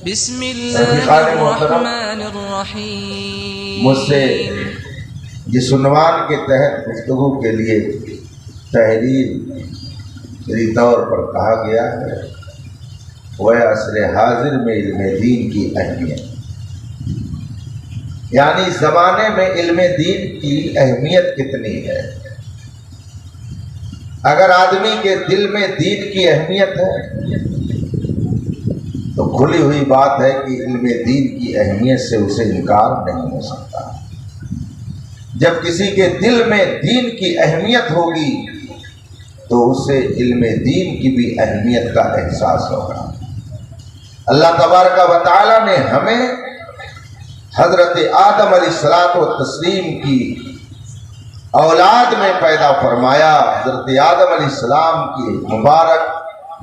بسم اللہ الرحمن الرحیم. مجھ سے جس عنوان کے تحت گفتگو کے لیے تحریری طور پر کہا گیا ہے وہ عصر حاضر میں علم دین کی اہمیت، یعنی زمانے میں علم دین کی اہمیت کتنی ہے۔ اگر آدمی کے دل میں دین کی اہمیت ہے تو کھلی ہوئی بات ہے کہ علم دین کی اہمیت سے اسے انکار نہیں ہو سکتا۔ جب کسی کے دل میں دین کی اہمیت ہوگی تو اسے علم دین کی بھی اہمیت کا احساس ہوگا۔ اللہ تبارک و تعالی نے ہمیں حضرت آدم علیہ الصلوۃ والتسلیم کی اولاد میں پیدا فرمایا۔ حضرت آدم علیہ السلام کی مبارک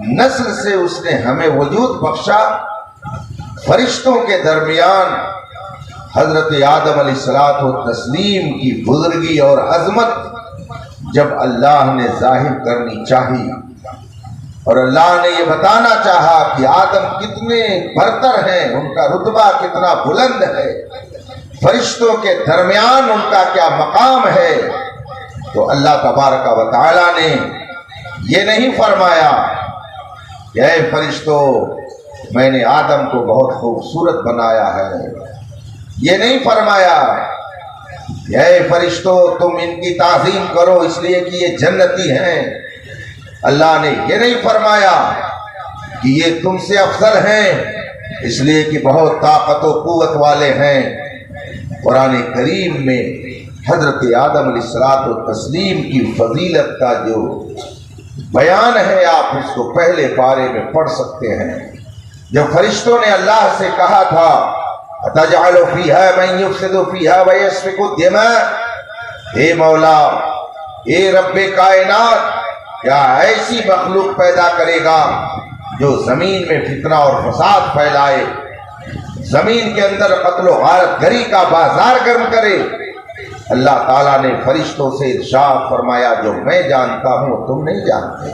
نسل سے اس نے ہمیں وجود بخشا۔ فرشتوں کے درمیان حضرت آدم علیہ الصلوۃ والتسلیم کی بزرگی اور عظمت جب اللہ نے ظاہر کرنی چاہی اور اللہ نے یہ بتانا چاہا کہ آدم کتنے برتر ہیں، ان کا رتبہ کتنا بلند ہے، فرشتوں کے درمیان ان کا کیا مقام ہے، تو اللہ تبارک و تعالی نے یہ نہیں فرمایا کہ اے فرشتوں میں نے آدم کو بہت خوبصورت بنایا ہے، یہ نہیں فرمایا کہ اے فرشتوں تم ان کی تعظیم کرو اس لیے کہ یہ جنتی ہیں، اللہ نے یہ نہیں فرمایا کہ یہ تم سے افضل ہیں اس لیے کہ بہت طاقت و قوت والے ہیں۔ قرآن کریم میں حضرت آدم علیہ الصلوۃ والتسلیم کی فضیلت کا جو بیان ہے آپ اس کو پہلے پارے میں پڑھ سکتے ہیں۔ جب فرشتوں نے اللہ سے کہا تھا اَتَجْعَلُ فِيهَا مَن يُفْسِدُ فِيهَا وَيَسْفِكُ الدِّمَاءَ، اے مولا، اے رب کائنات، کیا ایسی مخلوق پیدا کرے گا جو زمین میں فتنہ اور فساد پھیلائے، زمین کے اندر قتل و غارت گری کا بازار گرم کرے؟ اللہ تعالیٰ نے فرشتوں سے ارشاد فرمایا جو میں جانتا ہوں وہ تم نہیں جانتے،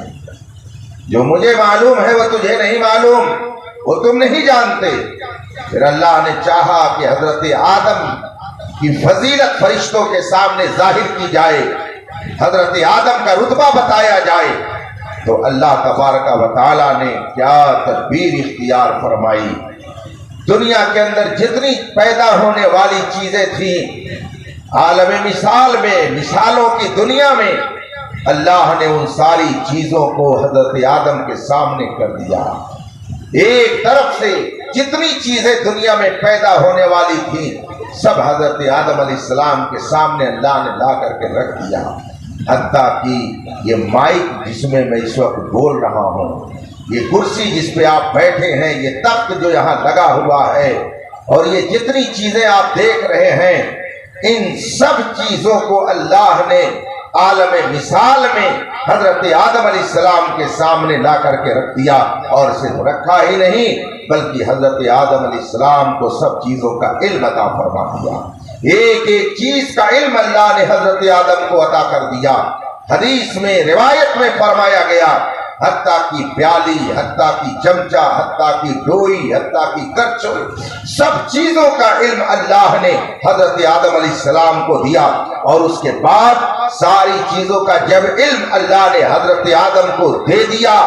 جو مجھے معلوم ہے وہ تجھے نہیں معلوم، وہ تم نہیں جانتے۔ پھر اللہ نے چاہا کہ حضرت آدم کی فضیلت فرشتوں کے سامنے ظاہر کی جائے، حضرت آدم کا رتبہ بتایا جائے، تو اللہ تبارک و تعالی نے کیا تدبیر اختیار فرمائی۔ دنیا کے اندر جتنی پیدا ہونے والی چیزیں تھیں، عالم مثال میں، مثالوں کی دنیا میں، اللہ نے ان ساری چیزوں کو حضرت آدم کے سامنے کر دیا۔ ایک طرف سے جتنی چیزیں دنیا میں پیدا ہونے والی تھیں سب حضرت آدم علیہ السلام کے سامنے اللہ نے لا کر کے رکھ دیا، حتیٰ کہ یہ مائک جس میں میں اس وقت بول رہا ہوں، یہ کرسی جس پہ آپ بیٹھے ہیں، یہ تخت جو یہاں لگا ہوا ہے، اور یہ جتنی چیزیں آپ دیکھ رہے ہیں، ان سب چیزوں کو اللہ نے عالم مثال میں حضرت آدم علیہ السلام کے سامنے لا کر کے رکھ دیا، اور صرف رکھا ہی نہیں بلکہ حضرت آدم علیہ السلام کو سب چیزوں کا علم عطا فرما دیا۔ ایک ایک چیز کا علم اللہ نے حضرت آدم کو عطا کر دیا۔ حدیث میں روایت میں فرمایا گیا حتیٰ کی پیالی، حتیٰ کی چمچہ، حتیٰ کی ڈوئی، حتیٰ کی کرچھوئی، سب چیزوں کا علم اللہ نے حضرت آدم علیہ السلام کو دیا، اور اس کے بعد ساری چیزوں کا جب علم اللہ نے حضرت آدم کو دے دیا،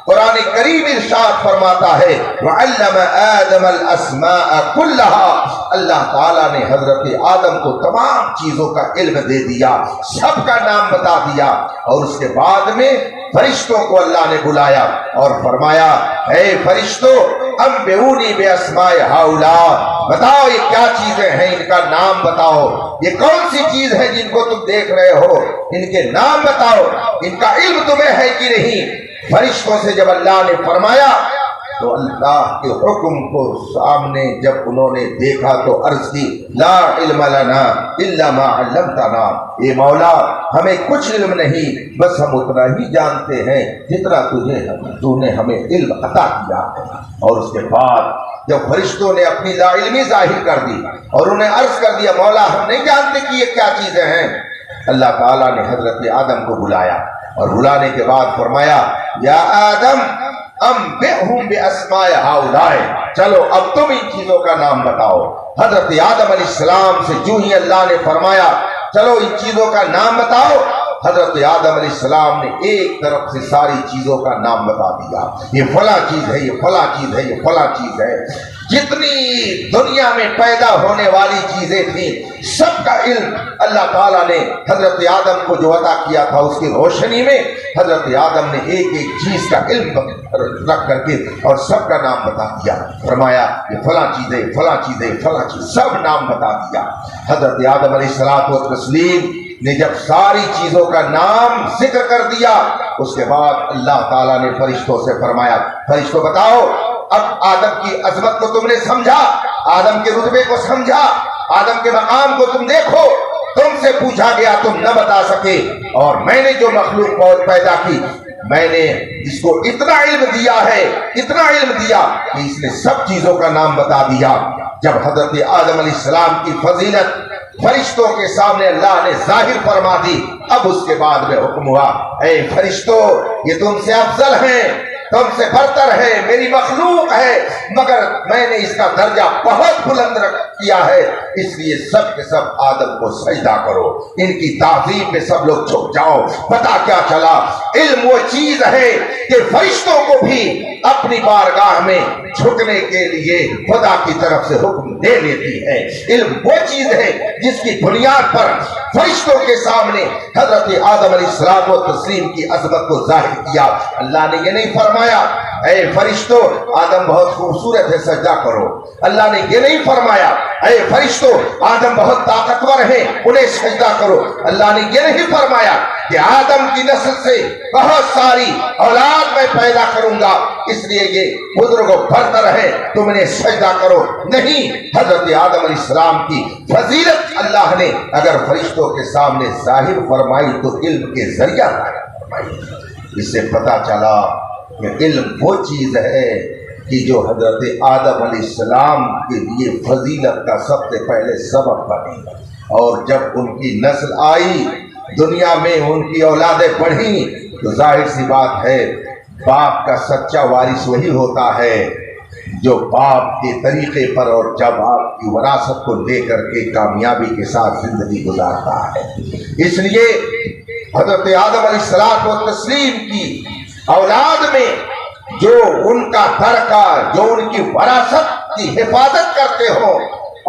قرآن کریم ارشاد فرماتا ہے وَعَلَّمَ آدَمَ الْأَسْمَاءَ كُلَّهَا، اللہ تعالیٰ نے حضرت آدم کو تمام چیزوں کا علم دے دیا، سب کا نام بتا دیا، اور اس کے بعد میں فرشتوں کو اللہ نے بلایا اور فرمایا اے فرشتوں انبئونی بِأَسْمَاءِ هَؤُلَاءِ، بتاؤ یہ کیا چیزیں ہیں، ان کا نام بتاؤ، یہ کون سی چیز ہے جن کو تم دیکھ رہے ہو، ان کے نام بتاؤ، ان کا علم تمہیں ہے کہ نہیں؟ فرشتوں سے جب اللہ نے فرمایا تو اللہ کے حکم کو سامنے جب انہوں نے دیکھا تو عرض کی لا علم لنا الا ما علمتنا، اے مولا ہمیں کچھ علم نہیں، بس ہم اتنا ہی جانتے ہیں جتنا تو نے ہمیں علم عطا کیا ہے۔ اور اس کے بعد جب فرشتوں نے اپنی لا علمی ظاہر کر دی اور انہیں عرض کر دیا مولا ہم نہیں جانتے کہ یہ کیا چیزیں ہیں، اللہ تعالیٰ نے حضرت آدم کو بلایا اور بلانے کے بعد فرمایا یا آدم انبئہم باسماء ہؤلاء، چلو اب تم ان چیزوں کا نام بتاؤ۔ حضرت آدم علیہ السلام سے جو ہی اللہ نے فرمایا چلو ان چیزوں کا نام بتاؤ، حضرت آدم علیہ السلام نے ایک طرف سے ساری چیزوں کا نام بتا دیا، یہ فلاں چیز ہے، یہ فلاں چیز ہے، یہ فلاں چیز ہے۔ جتنی دنیا میں پیدا ہونے والی چیزیں تھیں سب کا علم اللہ تعالیٰ نے حضرت آدم کو جو عطا کیا تھا اس کی روشنی میں حضرت آدم نے ایک ایک چیز کا علم رکھ کر کے اور سب کا نام بتا دیا۔ فرمایا یہ فلاں چیز ہے، فلاں چیز ہے، فلاں چیز، سب نام بتا دیا۔ حضرت آدم علیہ الصلوۃ والتسلیم نے جب ساری چیزوں کا نام ذکر کر دیا اس کے بعد اللہ تعالیٰ نے فرشتوں سے فرمایا فرشتوں بتاؤ اب آدم کی عظمت کو تم نے سمجھا، آدم کے رتبے کو سمجھا، آدم کے مقام کو تم دیکھو، تم سے پوچھا گیا تم نہ بتا سکے، اور میں نے جو مخلوق پیدا کی میں نے اس کو اتنا علم دیا ہے، اتنا علم دیا کہ اس نے سب چیزوں کا نام بتا دیا۔ جب حضرت آدم علیہ السلام کی فضیلت فرشتوں کے سامنے اللہ نے ظاہر فرما دی، اب اس کے بعد میں حکم ہوا اے فرشتوں یہ تم سے افضل ہیں، تم سے برتر ہے، میری مخلوق ہے، مگر میں نے اس کا درجہ بہت بلند کیا ہے، اس لیے سب کے سب آدم کو سجدہ کرو، ان کی تعظیم میں سب لوگ جھک جاؤ۔ پتہ کیا چلا؟ علم وہ چیز ہے کہ فرشتوں کو بھی اپنی بارگاہ میں جھکنے کے لیے خدا کی طرف سے حکم دے دیتی ہے۔ علم وہ چیز ہے جس کی بنیاد پر فرشتوں کے سامنے حضرت آدم علیہ السلام و تسلیم کی عظمت کو ظاہر کیا۔ اللہ نے یہ نہیں فرمایا اے فرشتوں آدم بہت خوبصورت ہے سجدہ کرو، اللہ نے یہ نہیں فرمایا اے فرشتوں آدم بہت طاقتور ہیں انہیں سجدہ کرو، اللہ نے یہ نہیں فرمایا کہ آدم کی نسل سے بہت ساری اولاد میں پیدا کروں گا اس لیے یہ بزرگ و برتر ہے تم انہیں سجدہ کرو۔ نہیں، حضرت آدم علیہ السلام کی فضیلت اللہ نے اگر فرشتوں کے سامنے ظاہر فرمائی تو علم کے ذریعہ ظاہر فرمائی۔ اس سے پتہ چلا کہ علم وہ چیز ہے کہ جو حضرت آدم علیہ السلام کے لیے فضیلت کا سب سے پہلے سبب بنی، اور جب ان کی نسل آئی دنیا میں ان کی اولادیں بڑھیں تو ظاہر سی بات ہے باپ کا سچا وارث وہی ہوتا ہے جو باپ کے طریقے پر اور جب آپ کی وراثت کو لے کر کے کامیابی کے ساتھ زندگی گزارتا ہے۔ اس لیے حضرت آدم علیہ الصلوۃ والتسلیم کی اولاد میں جو ان کا ترکہ، جو ان کی وراثت کی حفاظت کرتے ہوں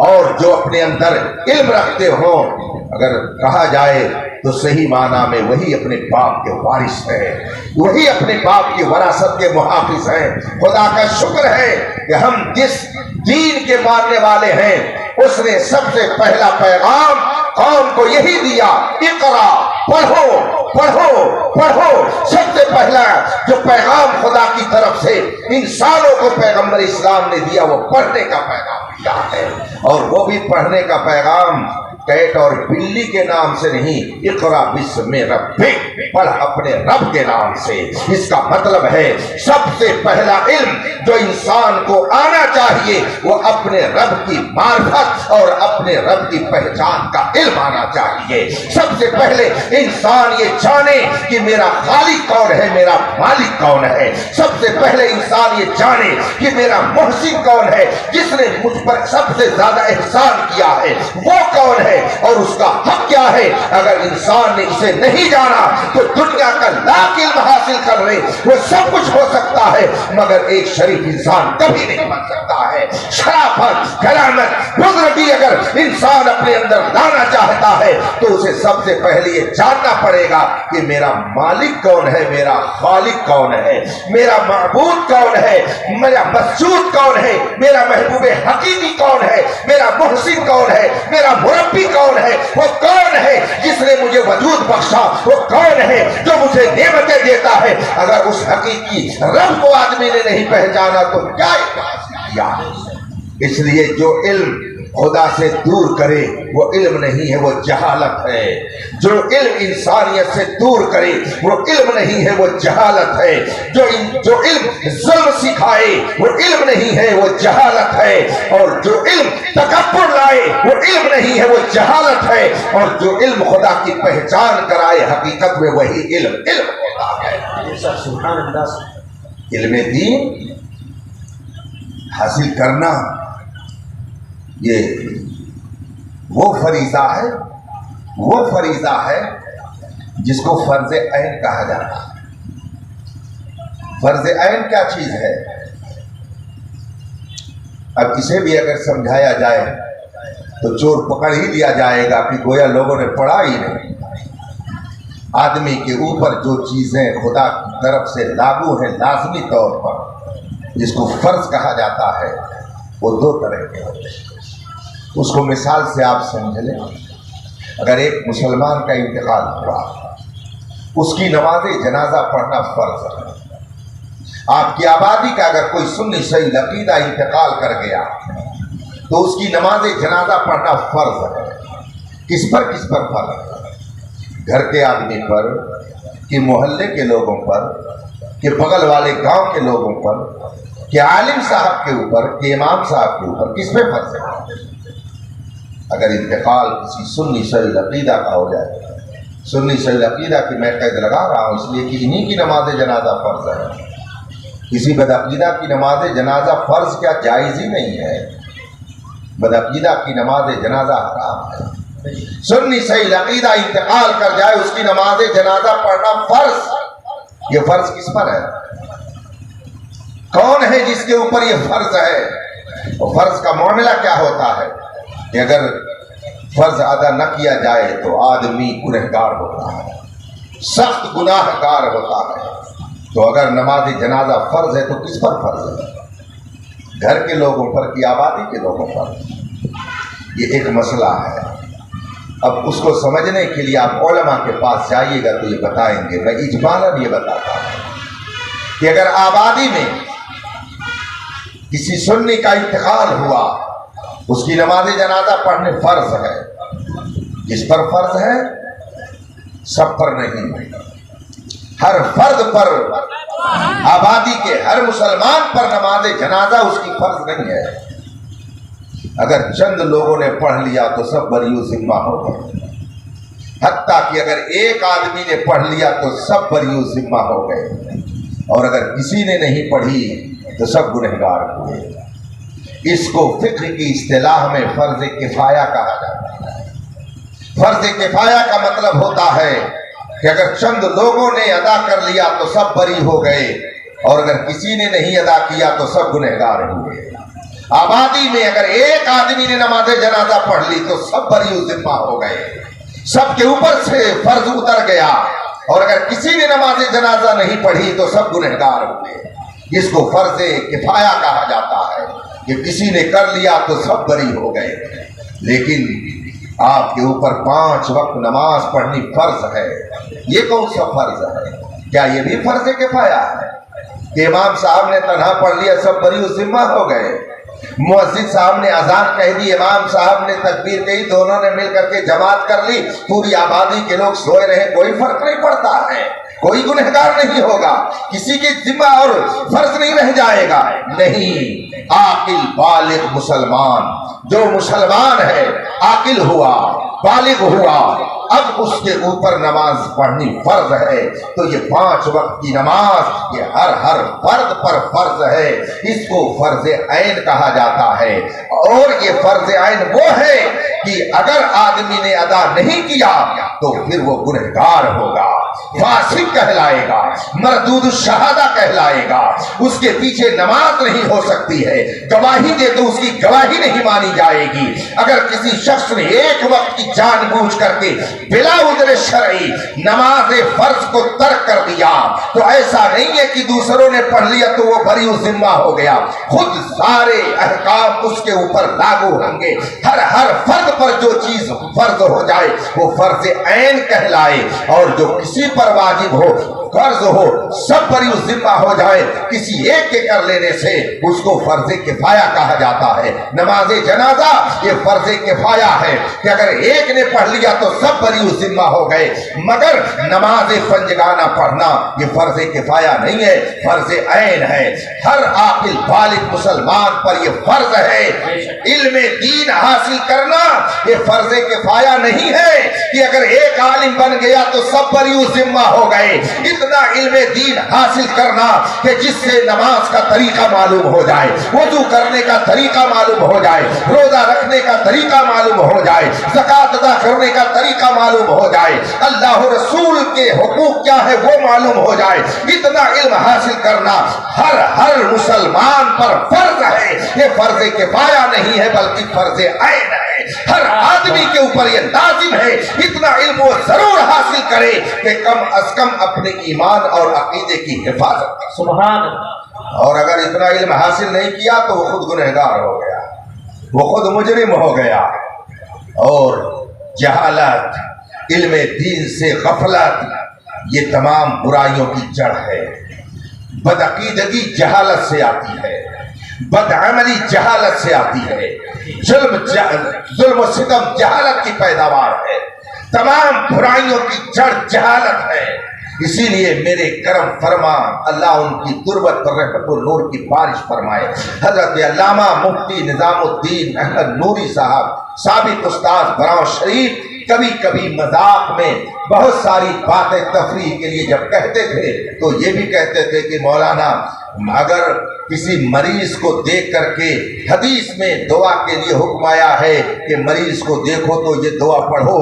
اور جو اپنے اندر علم رکھتے ہوں، اگر کہا جائے تو صحیح معنی میں وہی اپنے باپ کے وارث ہیں، وہی اپنے باپ کی وراثت کے محافظ ہیں۔ خدا کا شکر ہے کہ ہم جس دین کے ماننے والے ہیں اس نے سب سے پہلا پیغام قوم کو یہی دیا، اقرا، پڑھو پڑھو پڑھو۔ سب سے پہلا جو پیغام خدا کی طرف سے انسانوں کو پیغمبر اسلام نے دیا وہ پڑھنے کا پیغام دیا ہے، اور وہ بھی پڑھنے کا پیغام کیٹ اور بلی کے نام سے نہیں، اقرا بسم ربک، پڑھ اپنے رب کے نام سے۔ اس کا مطلب ہے سب سے پہلا علم جو انسان کو آنا چاہیے وہ اپنے رب کی معرفت اور اپنے رب کی پہچان کا علم آنا چاہیے۔ سب سے پہلے انسان یہ جانے کہ میرا خالق کون ہے، میرا مالک کون ہے۔ سب سے پہلے انسان یہ جانے کہ میرا محسن کون ہے، جس نے مجھ پر سب سے زیادہ احسان کیا ہے وہ کون ہے اور اس کا حق کیا ہے۔ اگر انسان نے اسے نہیں جانا تو دنیا کا لاکھ علم حاصل کر لے وہ سب کچھ ہو سکتا ہے مگر ایک شریف انسان کبھی نہیں بن سکتا ہے۔ شرافت، کرامت، بزرگی اگر انسان اپنے اندر لانا چاہتا ہے تو اسے سب سے پہلے یہ جاننا پڑے گا کہ میرا مالک کون ہے، میرا خالق کون ہے، میرا معبود کون ہے، میرا مسجود کون ہے، میرا محبوب حقیقی کون ہے، میرا محسن کون ہے، میرا مربی کون ہے، وہ کون ہے جس نے مجھے وجود بخشا، وہ کون ہے جو مجھے نعمتیں دیتا ہے۔ اگر اس حقیقی رب کو آدمی نے نہیں پہچانا تو کیا کیا۔ اس لیے جو علم खुदा से दूर करे वो इल्म नहीं है, वो जहालत है। जो इल्म इंसानियत से दूर करे वो इल्म नहीं है, वो जहालत है। जो इल्म जुल्म सिखाए वो इल्म नहीं है, वो जहालत है। और जो इल्म तकब्बुर लाए वो इल्म नहीं है, वो जहालत है। और जो इल्म खुदा की पहचान कराए हकीकत में वही इल्म होता है। इल्म दीन हासिल करना ये वो फरीजा है जिसको फर्ज ऐन कहा जाता है। फर्ज ऐन क्या चीज है? अब इसे भी अगर समझाया जाए तो चोर पकड़ ही लिया जाएगा कि गोया लोगों ने पढ़ा ही नहीं। आदमी के ऊपर जो चीजें खुदा की तरफ से लागू हैं लाजमी तौर पर, जिसको फर्ज कहा जाता है, वो दो तरह के होते हैं। उसको मिसाल से आप समझ लें। अगर एक मुसलमान का इंतकाल हुआ, उसकी नमाज जनाजा पढ़ना फर्ज है। आपकी आबादी का अगर कोई सुन्नी सही अकीदा इंतकाल कर गया तो उसकी नमाज जनाजा पढ़ना फर्ज है। किस पर फर्ज है? घर के आदमी पर, कि मोहल्ले के लोगों पर, कि बगल वाले गांव के लोगों पर, कि आलिम साहब के ऊपर, कि इमाम साहब के ऊपर, किस पे फर्ज है? अगर इंतकाल किसी सुन्नी सही अकीदा का हो जाए, सुन्नी सही अकीदा की मैं कैद लगा रहा हूँ इसलिए कि इन्हीं की नमाज जनाजा फर्ज है। किसी बदअकीदा की नमाज जनाजा फर्ज क्या जायज़ ही नहीं है। बदअकीदा की नमाज जनाजा हराम है। सुन्नी सही अकीदा इंतकाल कर जाए, उसकी नमाज जनाजा पढ़ना फर्ज। ये फर्ज किस पर है? कौन है जिसके ऊपर ये फर्ज है? और फर्ज का मामला क्या होता है कि अगर फर्ज अदा न किया जाए तो आदमी गुनहगार होता है, सख्त गुनाहगार होता है। तो अगर नमाज जनाजा फर्ज है तो किस पर फर्ज है? घर के लोगों पर कि आबादी के लोगों पर? ये एक मसला है। अब उसको समझने के लिए आप उलमा के पास जाइएगा तो ये बताएंगे। मैं इजमालन ये बताता हूं कि अगर आबादी में किसी सुन्नी का इंतकाल हुआ, उसकी नमाज जनाजा पढ़ने फर्ज है। किस पर फर्ज है? सब पर नहीं, हर फर्द पर, आबादी के हर मुसलमान पर नमाज जनाजा उसकी फर्ज नहीं है। अगर चंद लोगों ने पढ़ लिया तो सब बरियो जिम्मा हो गए। हत्ता कि अगर एक आदमी ने पढ़ लिया तो सब बरियो जिम्मा हो गए। और अगर किसी ने नहीं पढ़ी तो सब गुनहगार हुए। इसको फिक्र की इस्तिलाह में फर्ज किफाया कहा जाता है। फर्ज किफाया का मतलब होता है कि अगर चंद लोगों ने अदा कर लिया तो सब बरी हो गए, और अगर किसी ने नहीं अदा किया तो सब गुनहगार हुए। आबादी में अगर एक आदमी ने नमाज जनाजा पढ़ ली तो सब बरी जिम्मा हो गए, सबके ऊपर से फर्ज उतर गया। और अगर किसी ने नमाज जनाजा नहीं पढ़ी तो सब गुनहगार हुए। इसको फर्ज किफाया कहा जाता है कि किसी ने कर लिया तो सब बरी हो गए। लेकिन आपके ऊपर 5 वक्त नमाज पढ़नी फर्ज है। ये कौन सा फर्ज है? क्या ये भी फर्ज किफाया है कि इमाम साहब ने तन्हा पढ़ लिया सब बरी जिम्मा हो गए? मुअज्जिन साहब ने अजान कह दी, इमाम साहब ने तकबीर कही, दोनों ने मिलकर के जमात कर ली, पूरी आबादी के लोग सोए रहे, कोई फर्क नहीं पड़ता है, कोई गुनहगार नहीं होगा, किसी की जिम्मा और फर्ज नहीं रह जाएगा। नहीं, आकिल बालिग मुसलमान, जो मुसलमान है, आकिल हुआ, बालिग हुआ, अब उसके ऊपर नमाज पढ़नी फर्ज है। तो ये 5 वक्त की नमाज ये हर फर्द पर फर्ज है। इसको फर्ज ऐन कहा जाता है। और ये फर्ज ऐन वो है कि अगर आदमी ने अदा नहीं किया तो फिर वो गुनहगार होगा, फासिक कहलाएगा, मरदूद शहादा कहलाएगा। उसके पीछे नमाज नहीं हो सकती है, गवाही दे तो उसकी गवाही नहीं मानी जाएगी। अगर किसी शख्स ने एक वक्त की जानबूझ करके बिला उज़्र शरई नमाज फर्ज को तर्क कर दिया तो ऐसा नहीं है कि दूसरों ने पढ़ लिया तो वो बरी जिम्मा हो गया। खुद सारे अहकाम उसके ऊपर लागू होंगे। हर फर्द पर जो चीज फर्ज हो जाए वो फर्ज ऐन कहलाए, और जो किसी पर वाजिब हो कर्ज हो, सब पर यूं जिम्मा हो जाए, किसी एक के कर लेने से उसको फर्ज किफाया कहा जाता है। नमाज जनाजा ये फर्ज किफाया है कि अगर एक ने पढ़ लिया तो सब पर यूं जिम्मा हो गए, मगर नमाज पंजगाना पढ़ना ये फर्ज किफाया नहीं है, फर्ज ऐन है। हर आकिल बालिग मुसलमान पर ये फर्ज है। इल्म दीन हासिल करना ये फर्ज किफाया नहीं है कि अगर एक आलिम बन गया तो सब पर यूं जिम्मा हो गए। इतना इल्म दीन हासिल करना कि जिससे नमाज का तरीका मालूम हो जाए, वुजू करने का तरीका मालूम हो जाए, रोजा रखने का तरीका मालूम हो जाए, ज़कात अदा करने का तरीका मालूम हो जाए, अल्लाह रसूल के हुकूक क्या है वो मालूम हो जाए। इतना इल्म हासिल करना हर मुसलमान पर फर्ज है। ये फर्ज किफाया नहीं है बल्कि फर्ज ऐन है। हर आदमी के ऊपर ये लाजिम है इतना इल्म वो जरूर हासिल करे कि कम अज कम अपने ईमान और अकीदे की हिफाजत करे। सुभान। और अगर इतना इल्म हासिल नहीं किया तो वो खुद गुनहगार हो गया, वो खुद मुजरिम हो गया। और जहालत, इल्म दीन से गफलत ये तमाम बुराइयों की जड़ है। बदअकीदगी जहालत से आती है, बदअमली जहालत से आती है, जुल्म सितम जहालत की पैदावार है, तमाम बुराइयों की जड़ जहालत है। इसीलिए मेरे करम फरमा अल्लाह उनकी तुरबत पर रहमतुल नूर की बारिश फरमाए। हजरत अल्लामा मुफ्ती निजामुद्दीन अहमद नूरी साहब साबिक उस्ताद बराव शरीफ कभी कभी मजाक में बहुत सारी बातें तफरीह के लिए जब कहते थे तो ये भी कहते थे कि मौलाना अगर किसी मरीज को देख करके हदीस में दुआ के लिए हुक्म आया है कि मरीज को देखो तो ये दुआ पढ़ो,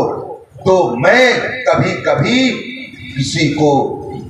तो मैं कभी कभी किसी को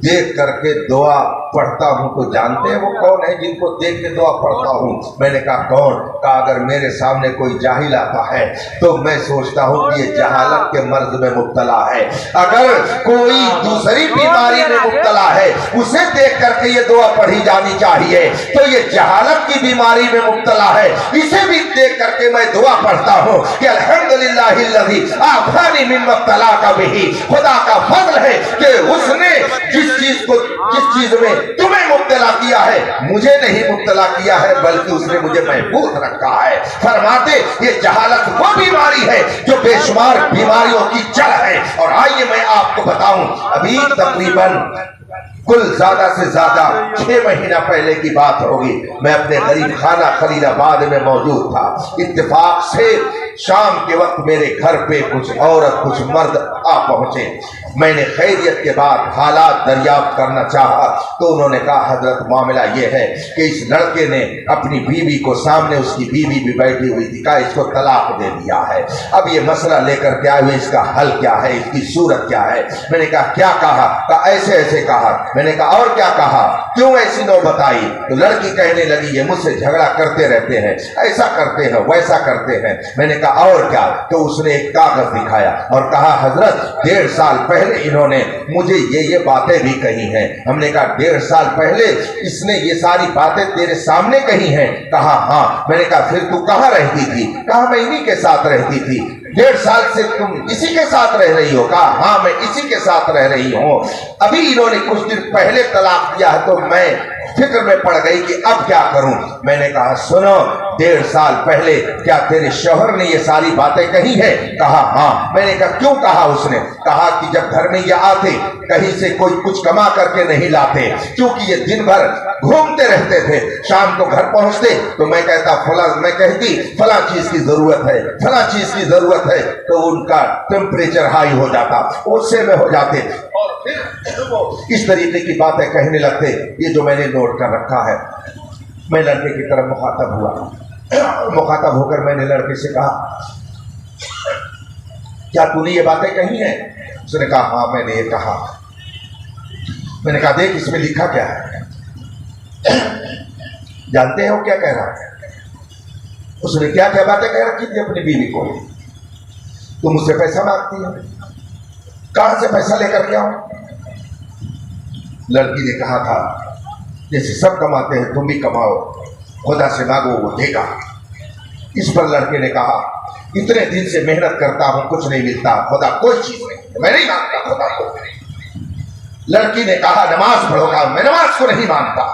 देख करके दुआ पढ़ता हूँ। तो जानते हैं वो कौन है जिनको देख के दुआ पढ़ता हूँ? मैंने कहा कौन? कहा अगर मेरे सामने कोई जाहिल आता है तो मैं सोचता हूँ कि ये जहालत के मर्ज में मुब्तला है। अगर कोई दूसरी बीमारी में मुब्तला है उसे देख करके ये दुआ पढ़ी जानी चाहिए, तो ये जहालत की बीमारी में मुब्तला है, इसे भी देख करके मैं दुआ पढ़ता हूँ कि अल्हम्दुलिल्लाहिल्लज़ी आफ़ानी मिम्मा इब्तलाका बिही। खुदा का फज़ल है कि उसने जिस चीज में तुम्हें मुब्तला किया है मुझे नहीं मुब्तला किया है, बल्कि उसने मुझे महफूज रखा है। फरमाते ये जहालत वो बीमारी है जो बेशुमार बीमारियों की जड़ है। और आइए मैं आपको बताऊं, अभी तकरीबन कुल ज्यादा से ज्यादा 6 महीना पहले की बात होगी, मैं अपने गरीब खाना खलीलाबाद में मौजूद था। इत्तेफाक से शाम के वक्त मेरे घर पे कुछ औरत कुछ मर्द आ पहुंचे। मैंने खैरियत के बाद हालात दरियाफ्त करना चाहा तो उन्होंने कहा हजरत मामला ये है कि इस लड़के ने अपनी बीवी को, सामने उसकी बीवी भी बैठी हुई थी, कहा इसको तलाक दे दिया है। अब ये मसला लेकर के आए हुए, इसका हल क्या है, इसकी सूरत क्या है? मैंने कहा क्या कहा? कहा ऐसे ऐसे कहा। मैंने कहा और क्या कहा, क्यों ऐसी नौबत आई? तो लड़की कहने लगी ये मुझसे झगड़ा करते रहते हैं, ऐसा करते हैं वैसा करते हैं। मैंने कहा और क्या? तो उसने एक कागज दिखाया और कहा हजरत 1.5 साल पहले इन्होंने मुझे ये बातें भी कही हैं। हमने कहा 1.5 साल पहले इसने ये सारी बातें तेरे सामने कही हैं? कहा हाँ। मैंने कहा फिर तू कहाँ रहती थी? कहा मैं इन्हीं के साथ रहती थी। 1.5 साल से तुम इसी के साथ रह रही हो? कहा हाँ मैं इसी के साथ रह रही हूँ। अभी इन्होंने कुछ दिन पहले तलाक दिया है तो मैं फिक्र में पड़ गई कि अब क्या करूं। मैंने कहा सुनो, 1.5 साल पहले क्या तेरे शौहर ने ये सारी बातें कही है? कहा हाँ। मैंने कहा क्यों कहा? उसने कहा कि जब घर में ये आते कहीं से कोई कुछ कमा करके नहीं लाते, क्योंकि ये दिन भर घूमते रहते थे, शाम को घर पहुंचते तो मैं कहती फला चीज की जरूरत है, फला चीज की जरूरत है, तो उनका टेम्परेचर हाई हो जाता, उससे में हो जाते और फिर वो इस तरीके की बातें कहने लगते। ये जो मैंने नोट कर रखा है। मैं लड़के की तरफ मुखातब हुआ। मुखातब होकर मैंने लड़के से कहा क्या तूने ये बातें कही हैं? उसने कहा हाँ मैंने ये कहा। मैंने कहा देख इसमें लिखा क्या है? जानते हो क्या कह रहा है? उसने क्या क्या बातें कह रखी थी अपनी बीवी को? तुम मुझसे पैसा मांगती है, कहां से पैसा लेकर के आओ? लड़की ने कहा था जैसे सब कमाते हैं तुम भी कमाओ, खुदा से मांगो वो देगा। इस पर लड़के ने कहा इतने दिन से मेहनत करता हूं कुछ नहीं मिलता, खुदा कोई चीज नहीं, मैं नहीं मांगता खुदा को। लड़की ने कहा नमाज पढ़ोगा, मैं नमाज को नहीं मानता,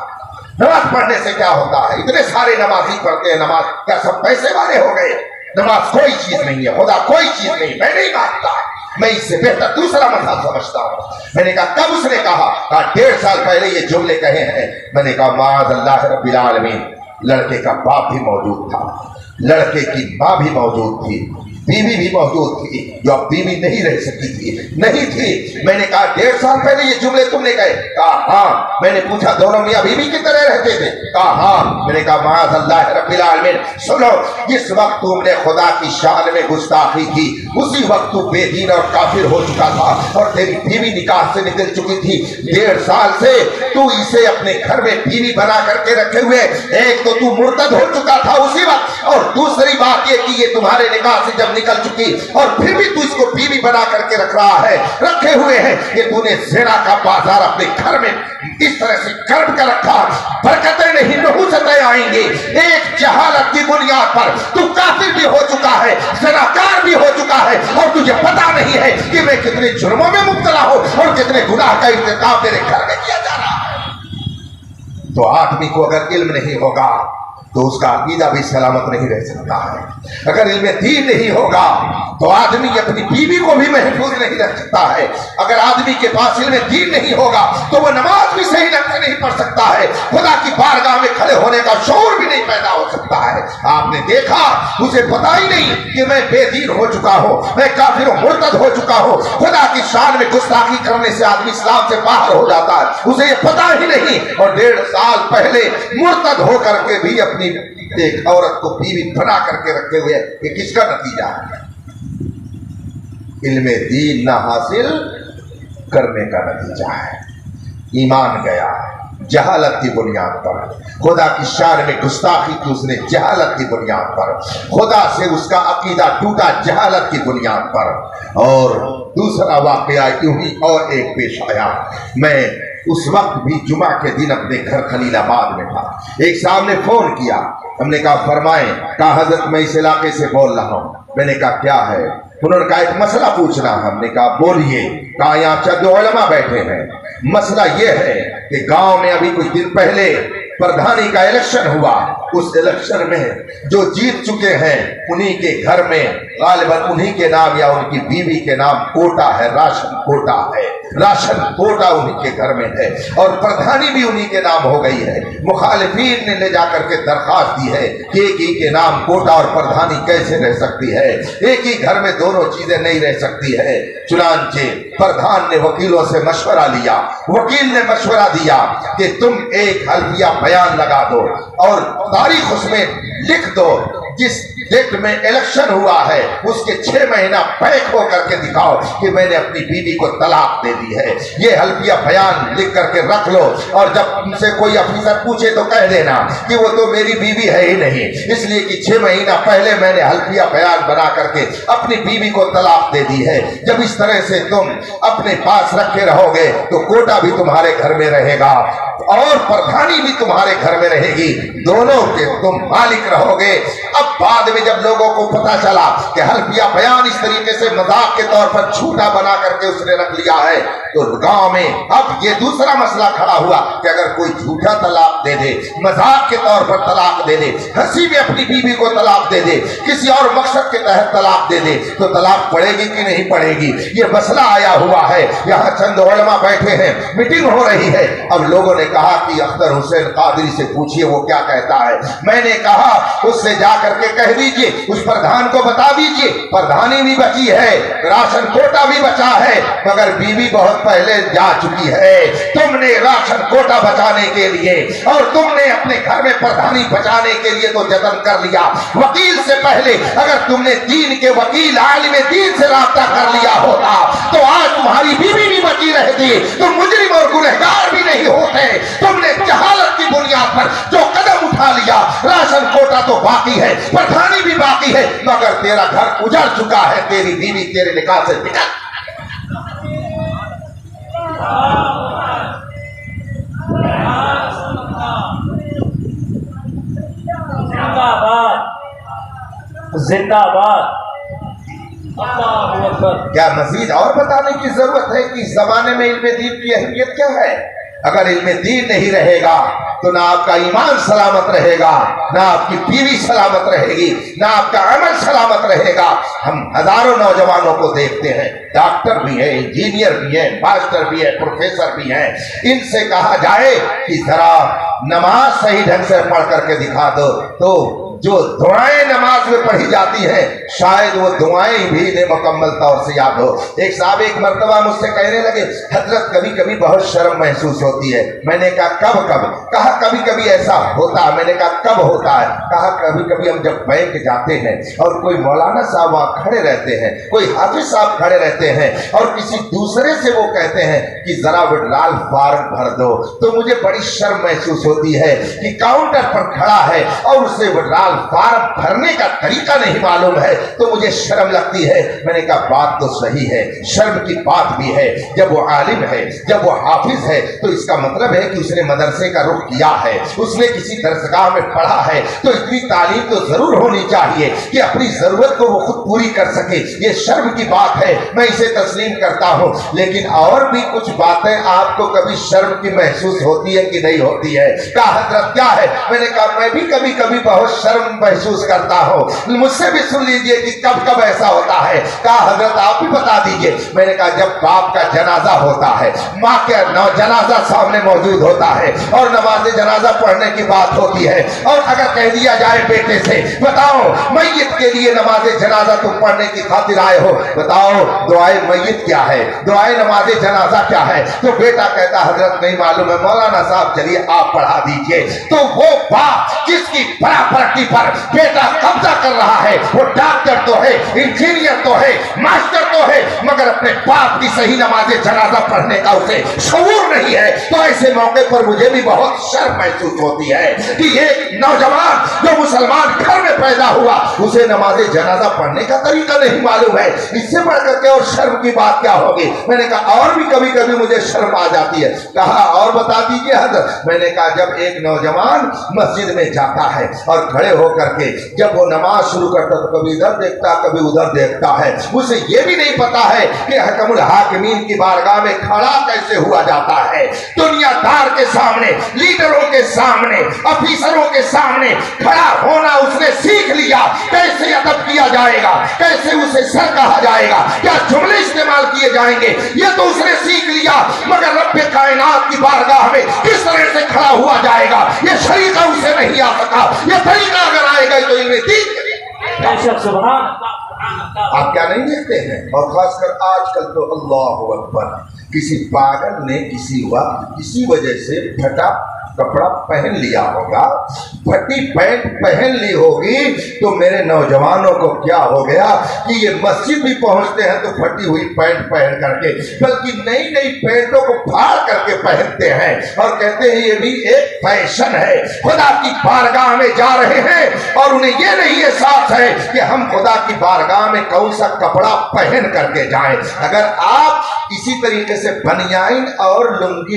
नमाज पढ़ने से क्या होता है, इतने सारे नमाजी पढ़ते हैं, नमाज क्या सब पैसे वाले हो गए, नमाज कोई चीज नहीं है, खुदा कोई चीज नहीं, मैं नहीं मानता, मैं इससे बेहतर दूसरा मजहब समझता हूँ। मैंने कहा कब उसने कहा? 1.5 साल पहले ये जुमले कहे हैं। मैंने कहा माज़ अल्लाह रब्बिल आलमीन। लड़के का बाप भी मौजूद था, लड़के की माँ भी मौजूद थी, बीवी भी मौजूद थी, जो अब बीवी नहीं रह सकती थी, नहीं थी। मैंने कहा 1.5 साल पहले ये जुमले तुमने कहे? कहा हाँ। मैंने पूछा दोनों मियाँ बीवी की तरह रहते थे? कहा हाँ। मैंने कहा माज़ अल्लाह रब्बिल आलमीन, सुनो, जिस वक्त तुमने खुदा की शान में गुस्ताखी की उसी वक्त तू बेदीन और काफिर हो चुका था और तेरी बीवी निकाह से निकल चुकी थी। 1.5 साल से तू इसे अपने घर में बीवी बना करके रखे हुए, एक तो तू मुर्तद हो चुका था उसी वक्त, और दूसरी बात ये कि ये तुम्हारे निकाह से जब निकल चुकी और फिर भी तू इसको बीवी बना करके रख रहा है, रखे हुए हैं। ये तूने ज़िना का बाजार अपने घर में इस तरह से कर्म कर रखा, बरकतें नहीं नहुसतें आएंगी। एक जहालत की बुनियाद पर तू काफिर भी हो चुका है, ज़िनाकार भी हो चुका है, और तुझे पता नहीं है कि मैं कितने जुर्मों में मुब्तला हूं और कितने गुनाह का इर्तिकाब मेरे घर में किया जा रहा है। तो आदमी को अगर इल्म नहीं होगा तो उसका अकीदा भी सलामत नहीं रह सकता है। अगर इल्म दीन नहीं होगा तो आदमी अपनी बीवी को भी महफूज नहीं रख सकता है। अगर आदमी के पास इल्म दीन नहीं होगा तो वो नमाज भी सही ढंग से नहीं पढ़ सकता है, खुदा की बारगाह में खड़े होने का शौर भी नहीं पैदा हो सकता है। आपने देखा, उसे पता ही नहीं कि मैं बेदीन हो चुका हूँ, मैं काफिर मुर्तद हो चुका हूँ। खुदा की शान में गुस्ताखी करने से आदमी इस्लाम से बाहर हो जाता है, उसे ये पता ही नहीं। और 1.5 साल पहले मुर्तद होकर के भी अपनी एक औरत को बीवी बना करके रखे हुए, ये किसका नतीजा है? इल्मे दीन ना हासिल करने का नतीजा है। ईमान गया जहालत की बुनियाद पर, खुदा की शान में गुस्ताखी की उसने जहालत की बुनियाद पर, खुदा से उसका अकीदा टूटा जहालत की बुनियाद पर। और दूसरा वाकया यूं ही और एक पेश आया। मैं उस वक्त भी जुमा के दिन अपने घर खलीलाबाद में था। एक साहब ने फोन किया, हमने कहा फरमाएं। कहा हजरत मैं इस इलाके से बोल रहा हूँ। मैंने कहा क्या है? उन्होंने कहा एक मसला पूछना। हमने कहा बोलिए। कहा यहाँ चंद उलमा बैठे हैं, मसला ये है कि गांव में अभी कुछ दिन पहले प्रधानी का इलेक्शन हुआ, उस इलेक्शन में जो जीत चुके हैं उन्हीं के घर में गालिबन उन्हीं के नाम या उनकी बीवी के नाम कोटा है, राशन कोटा है, राशन कोटा उन्हीं के घर में है, और प्रधानी भी उन्हीं के नाम हो गई है। मुखालिफीन ने ले जाकर के दरखास्त दी है कि एक ही के नाम कोटा और प्रधानी कैसे रह सकती है, एक ही घर में दोनों चीजें नहीं रह सकती है। चुनांचे प्रधान ने वकीलों से मशवरा लिया, वकील ने मशवरा दिया कि तुम एक हल्फिया बयान लगा दो और तारीख उसमें लिख दो, जिस डेट में इलेक्शन हुआ है उसके 6 महीना बैक हो करके दिखाओ कि मैंने अपनी बीवी को तलाक दे दी है। ये हल्फिया बयान लिख करके रख लो, और जब तुमसे कोई अफसर पूछे तो कह देना कि वो तो मेरी बीवी है ही नहीं, इसलिए कि 6 महीना पहले मैंने हल्फिया बयान बना करके अपनी बीवी को तलाक दे दी है। जब इस तरह से तुम अपने पास रखे रहोगे तो कोटा भी तुम्हारे घर में रहेगा और प्रधानी भी तुम्हारे घर में रहेगी, दोनों के तुम मालिक रहोगे। अब बाद में जब लोगों को पता चला कि हल्फिया बयान इस तरीके से मजाक के तौर पर झूठा बना करके उसने रख लिया है, तो गांव में अब ये दूसरा मसला खड़ा हुआ कि अगर कोई झूठा तलाक दे दे, मजाक के तौर पर तलाक दे दे, हंसी में अपनी बीवी को तलाक दे दे, किसी और मकसद के तहत तलाक दे दे, तो तलाक पड़ेगी कि नहीं पड़ेगी, ये मसला आया हुआ है। यहाँ चंद उलमा बैठे हैं, मीटिंग हो रही है। अब लोगों ने कहा कि अख्तर हुसैन कादरी से पूछिए वो क्या कहता है। मैंने कहा उससे जाकर के कह दीजिए, उस प्रधान को बता दीजिए, प्रधानी भी बची है, राशन कोटा भी बचा है, मगर बीवी बहुत पहले जा चुकी है। तुमने राशन कोटा बचाने के लिए और तुमने अपने घर में प्रधानी बचाने के लिए तो जतन कर लिया, वकील से पहले अगर तुमने दीन के वकील आलिम दीन से राब्ता कर लिया होता तो आज तुम्हारी बीवी भी बची रहती, तुम मुजरिम और गुनहगार भी नहीं होते। तुमने जहालत की बुनियाद पर जो कदम उठा लिया, राशन कोटा तो बाकी है, प्रधानी भी बाकी है, मगर तेरा घर उजड़ चुका है, तेरी बीवी तेरे निकाह से निकल। जिंदाबाद जिंदाबाद। اللہ اکبر. کیا مزید اور بتانے کی ضرورت ہے کہ اس زمانے میں علم دین کی اہمیت کیا ہے؟ اگر علم دین نہیں رہے گا تو نہ آپ کا ایمان سلامت رہے گا، نہ آپ کی بیوی سلامت رہے گی، نہ آپ کا عمل سلامت رہے گا. ہم ہزاروں نوجوانوں کو دیکھتے ہیں، ڈاکٹر بھی ہیں، انجینئر بھی ہیں، ماسٹر بھی ہیں، پروفیسر بھی ہیں. ان سے کہا جائے کہ ذرا نماز صحیح ڈھنگ سے پڑھ کر کے دکھا دو، تو جو دعائیں نماز میں پڑھی جاتی ہیں شاید وہ دعائیں بھی انہیں مکمل طور سے یاد ہو. ایک صاحب ایک مرتبہ مجھ سے کہنے لگے، حضرت کبھی کبھی بہت شرم محسوس ہوتی ہے. میں نے کہا کب کب؟ کہا کبھی کبھی ایسا ہوتا ہے. میں نے کہا کب ہوتا ہے؟ کہا کبھی کبھی ہم جب بینک جاتے ہیں اور کوئی مولانا صاحب وہاں کھڑے رہتے ہیں، کوئی حافظ صاحب کھڑے رہتے ہیں اور کسی دوسرے سے وہ کہتے ہیں کہ ذرا وڈرال فارم بھر دو، تو مجھے بڑی شرم محسوس ہوتی ہے کہ کاؤنٹر پر کھڑا ہے اور اسے وڈرال فارم بھرنے کا طریقہ نہیں معلوم ہے تو مجھے شرم لگتی ہے. میں نے کہا بات تو صحیح ہے، شرم کی بات بھی ہے. جب وہ عالم ہے، جب وہ حافظ ہے تو اس کا مطلب ہے کہ اس نے مدرسے کا رخ کیا ہے، اس نے کسی درسگاہ میں پڑھا ہے، تو اتنی تعلیم تو ضرور ہونی چاہیے کہ اپنی ضرورت کو وہ خود پوری کر سکے. یہ شرم کی بات ہے، میں اسے تسلیم کرتا ہوں. لیکن اور بھی کچھ باتیں آپ کو کبھی شرم کی محسوس ہوتی ہے کہ نہیں ہوتی ہے؟ کہا حضرت کیا ہے؟ میں نے کہا میں بھی کبھی کبھی بہت شرم محسوس کرتا ہوں. مجھ سے بھی سن لیجئے کہ کب کب ایسا ہوتا ہے. کہا حضرت آپ بھی بتا دیجئے. میں نے کہا جب باپ کا جنازہ ہوتا ہے، ماں کا جنازہ سامنے موجود ہوتا ہے اور نماز جنازہ پڑھنے کی بات ہوتی ہے، اور اگر کہہ دیا جائے بیٹے سے بتاؤ میت کے لیے نماز جنازہ تم پڑھنے کی خاطر آئے ہو، بتاؤ دعائے میت کیا ہے، دعائے نماز جنازہ کیا ہے، تو بیٹا کہتا حضرت نہیں معلوم ہے، مولانا صاحب چلیے آپ پڑھا دیجئے. تو وہ باپ جس کی پراپرٹی پر بیٹا قبضہ کر رہا ہے، وہ ڈاکٹر تو ہے، انجینئر تو ہے، ماسٹر تو ہے، مگر اپنے باپ کی صحیح نماز جنازہ پڑھنے کا اسے شعور نہیں ہے. تو ایسے موقع پر مجھے بھی بہت شرم محسوس ہوتی ہے کہ ایک نوجوان جو مسلمان گھر میں پیدا ہوا اسے نماز جنازہ پڑھنے کا طریقہ نہیں معلوم ہے. اس سے بڑھ کر کے اور شرم کی بات کیا ہوگی؟ میں نے کہا اور بھی کبھی کبھی مجھے شرم آ جاتی ہے. کہا اور بتا دیجئے حضرت. میں نے کہا جب ایک نوجوان مسجد میں جاتا ہے اور کھڑے ہو کر کے جب وہ نماز شروع کرتا تو کبھی ادھر دیکھتا کبھی ادھر دیکھتا ہے، اسے یہ بھی نہیں پتا ہے کہ حکم الحاکمین کی بارگاہ میں کھڑا کیسے ہوا جاتا ہے. دنیا دار کے سامنے، لیڈروں کے سامنے، افیسروں کے سامنے کھڑا ہونا اس نے سیکھ لیا. کیسے ادب کیا جائے گا، کیسے اسے سر کہا جائے گا، کیا جملے استعمال کیے جائیں گے، یہ تو اس نے سیکھ لیا. مگر رب کائنات کی بارگاہ میں کس طرح سے کھڑا ہوا جائے گا یہ طریقہ اسے نہیں آ سکا. یہ طریقہ اگر آئے گا تو علم دین. آپ کیا نہیں دیکھتے ہیں؟ اور خاص کر آج کل تو اللہ اکبر، کسی پاگل نے کسی وقت کسی وجہ سے پھٹا کپڑا پہن لیا ہوگا، پھٹی پینٹ پہن لی ہوگی، تو میرے نوجوانوں کو کیا ہو گیا کہ یہ مسجد بھی پہنچتے ہیں تو پھٹی ہوئی پینٹ پہن کر کے، بلکہ نئی نئی پینٹوں کو پھاڑ کر کے پہنتے ہیں اور کہتے ہیں یہ بھی ایک فیشن ہے. خدا کی بارگاہ میں جا رہے ہیں اور انہیں یہ نہیں احساس ہے کہ ہم خدا کی بارگاہ میں کون سا کپڑا پہن کر کے جائیں. اگر آپ اسی طریقے سے بنیان اور لنگی